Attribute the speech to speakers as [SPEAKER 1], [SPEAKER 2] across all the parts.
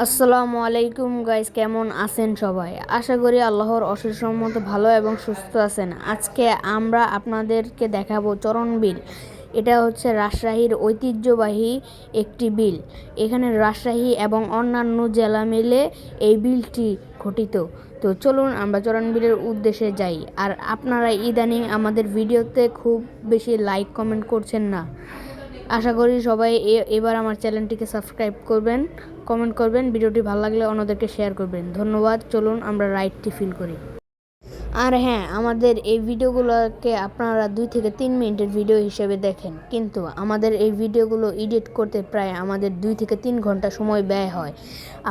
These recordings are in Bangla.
[SPEAKER 1] আসসালামু আলাইকুম গাইস, কেমন আছেন সবাই? আশা করি আল্লাহর অশেষ রহমতে ভালো এবং সুস্থ আছেন। আজকে আমরা আপনাদেরকে দেখাবো চরণ বিল। এটা হচ্ছে রাজশাহীর ঐতিহ্যবাহী একটি বিল। এখানে রাজশাহী এবং অন্যান্য জেলা মিলে এই বিলটি গঠিত। তো চলুন আমরা চরণ বিলের উদ্দেশ্যে যাই। আর আপনারা ইদানিং আমাদের ভিডিওতে খুব বেশি লাইক কমেন্ট করছেন না। আশা করি সবাই এবার আমার চ্যানেলটিকে সাবস্ক্রাইব করবেন, কমেন্ট করবেন, ভিডিওটি ভালো লাগলে অন্যদেরকে শেয়ার করবেন। ধন্যবাদ। চলুন আমরা রাইডটি ফিল করি। আর হ্যাঁ, আমাদের এই ভিডিওগুলোকে আপনারা 2 থেকে 3 মিনিটের ভিডিও হিসেবে দেখেন, কিন্তু আমাদের এই ভিডিওগুলো এডিট করতে প্রায় আমাদের 2 থেকে 3 ঘন্টা সময় ব্যয় হয়।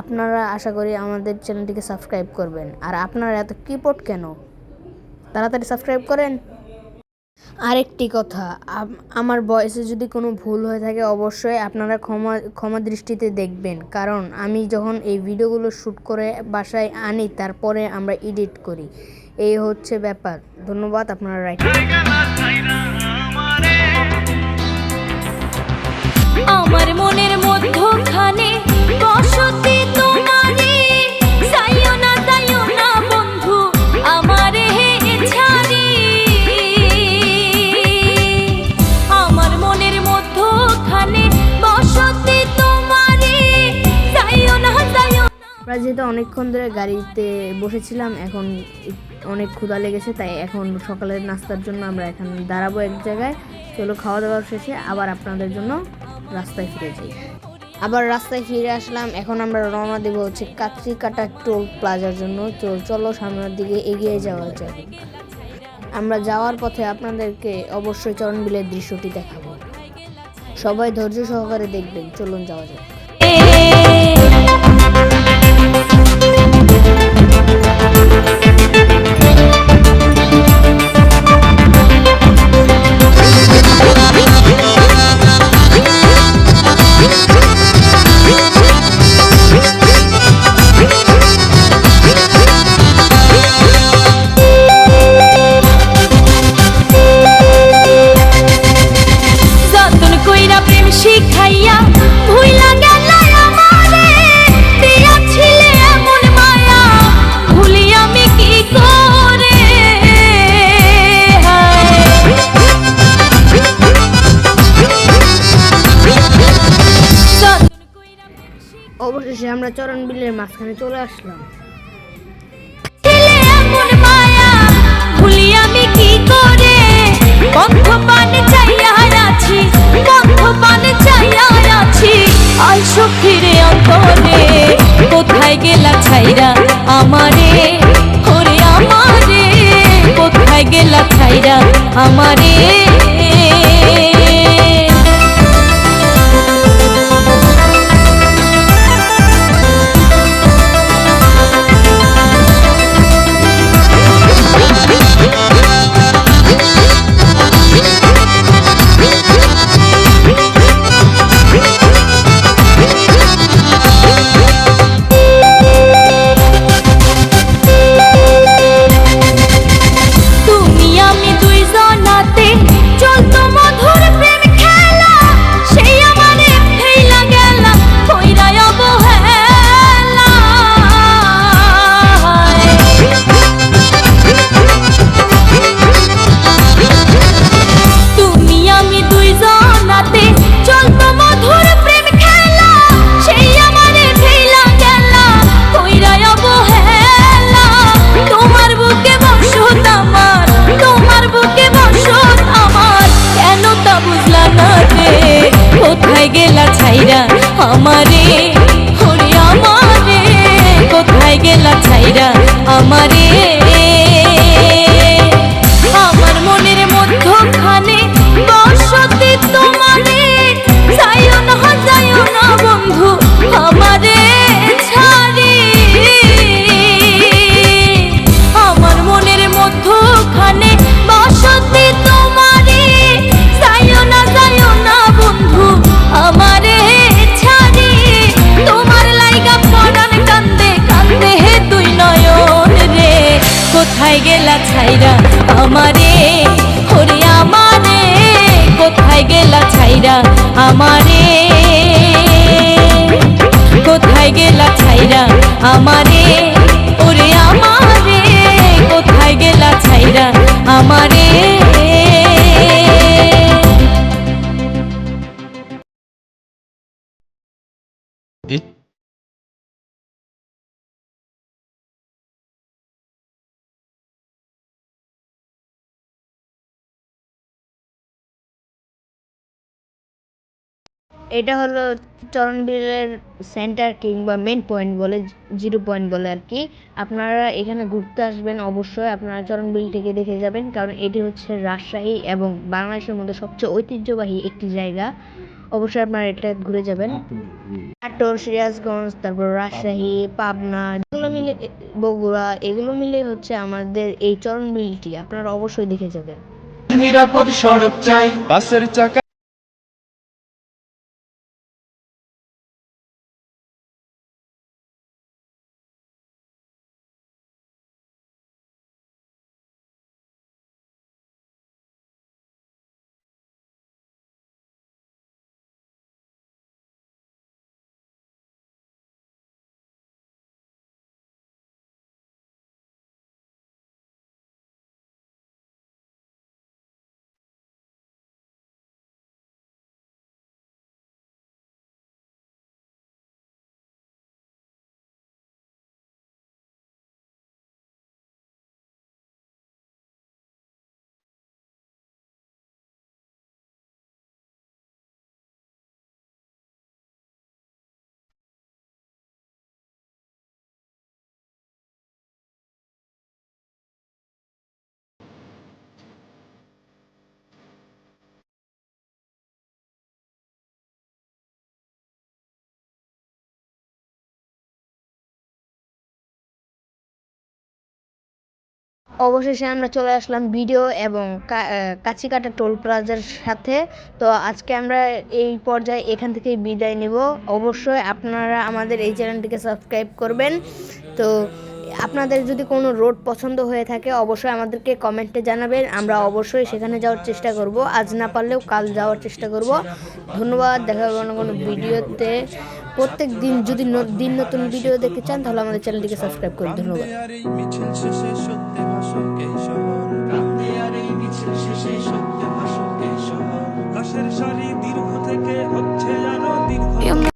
[SPEAKER 1] আপনারা আশা করি আমাদের চ্যানেলটিকে সাবস্ক্রাইব করবেন। আর আপনারা এত কিপট কেন? তাড়াতাড়ি সাবস্ক্রাইব করেন। আরেকটি কথা, আমার ভয়েসে যদি কোনো ভুল হয়ে থাকে অবশ্যই আপনারা ক্ষমা দৃষ্টিতে দেখবেন, কারণ আমি যখন এই ভিডিওগুলো শ্যুট করে বাসায় আনি তারপরে আমরা এডিট করি। এই হচ্ছে ব্যাপার। ধন্যবাদ। আপনারা রাইট।
[SPEAKER 2] আমার মনের মধ্যখানে বসতি তোমারে, যাইও না বন্ধু আমারে ছাড়ি। আমার মনের মধ্যখানে বসতি তোমারে, যাইও না।
[SPEAKER 1] আমরা যেহেতু অনেকক্ষণ ধরে গাড়িতে বসেছিলাম, এখন অনেক ক্ষুধা লেগেছে, তাই এখন সকালের নাস্তার জন্য আমরা এখন দাঁড়াবো এক জায়গায়। চলো খাওয়া দাওয়ার শেষে আবার আপনাদের জন্য রাস্তায় ফিরে যাই। আবার রাস্তায় ফিরে আসলাম। এখন আমরা রওনা দেব হচ্ছে কাত্রিকাটা টোল প্লাজার জন্য। চলো সামনের দিকে এগিয়ে যাওয়া যাক। আমরা যাওয়ার পথে আপনাদেরকে অবশ্যই চরণবিলের দৃশ্যটি দেখাবো। সবাই ধৈর্য সহকারে দেখবেন। চলুন যাওয়া যাক।
[SPEAKER 2] শিখাইয়া ভুইলা গেল আমারে, দিয়াছিলে এমন মায়া, ভুলি আমি কি করে।
[SPEAKER 1] অবশেষে আমরা চরণবিলের মাঝখানে চলে আসলাম।
[SPEAKER 2] এমন মায়া ভুলি আমি কি করে, বন্ধ পানে চাইয়া আছি, বন্ধ পানে চাইয়া আছি। আই সখীরে অন্তরে, কোথায় গেলা ছাইরা আমারে, ওরে আমারে, কোথায় গেলা ছাইরা আমারে। কোথায় গেলা ছাইরা আমারে, ওরে আমারে, কোথায় গেলা ছাইরা আমারে। আমার মনের মধ্যখানে বসতি তোমারে, যাইও না বন্ধু আমারে ছাড়ি। আমার মনের মধ্যখানে বসতি তোমারে, যাইও না বন্ধু আমারে ছাড়ি। তোমার লাইগা পরাণ কান্দে কান্দে হে তুই নয়ন রে, কোথায় গেলা ছাইরা আমারে, ওরে আমারে, কোথায় গেলা ছাইরা আমারে, কোথায় কোথায় গেলা ছাইরা আমারে, ওরে আমারে কোথায় গেলা ছাইরা আমারে।
[SPEAKER 1] এটা হলো চরণবিলের সেন্টার কিংবা মেন পয়েন্ট বলে, 0 পয়েন্ট বলে আর কি। আপনারা এখানে ঘুরতে আসবেন, অবশ্যই আপনারা চরণবিল থেকে দেখে যাবেন, কারণ এটি হচ্ছে রাজশাহী এবং বাংলাদেশের মধ্যে সবচেয়ে ঐতিহ্যবাহী একটি জায়গা। অবশ্যই আপনারা এটা ঘুরে যাবেন। নাটোর, সিরাজগঞ্জ, তারপর রাজশাহী, পাবনা, এগুলো মিলে বগুড়া, এগুলো মিলে হচ্ছে আমাদের এই চরণবিলটি। আপনারা অবশ্যই দেখে যাবেন।
[SPEAKER 3] নিরাপদ সড়ক চাই, বাসের চাকা
[SPEAKER 1] অবশেষে আমরা চলে আসলাম ভিডিও এবং কাছিকাটা টোল প্লাজার সাথে। তো আজকে আমরা এই পর্যায়ে এখান থেকে বিদায় নেব। অবশ্যই আপনারা আমাদের এই চ্যানেলটিকে সাবস্ক্রাইব করবেন। তো আপনাদের যদি কোনো রোড পছন্দ হয়ে থাকে অবশ্যই আমাদেরকে কমেন্টে জানাবেন, আমরা অবশ্যই সেখানে যাওয়ার চেষ্টা করব। আজ না পারলেও কাল যাওয়ার চেষ্টা করব। ধন্যবাদ। দেখা হবে অন্য কোনো ভিডিওতে। প্রত্যেক দিন যদি দিন নতুন ভিডিও দেখতে চান তাহলে আমাদের চ্যানেলটিকে সাবস্ক্রাইব করুন। ধন্যবাদ।
[SPEAKER 3] মিছিল শেষে সত্যি ভাষক এই শহর, কান্দে আর এই মিছিল শেষে সত্যি ভাষক এই শহর, লাশের সারি দীর্ঘ থেকে হচ্ছে আরো দীর্ঘ।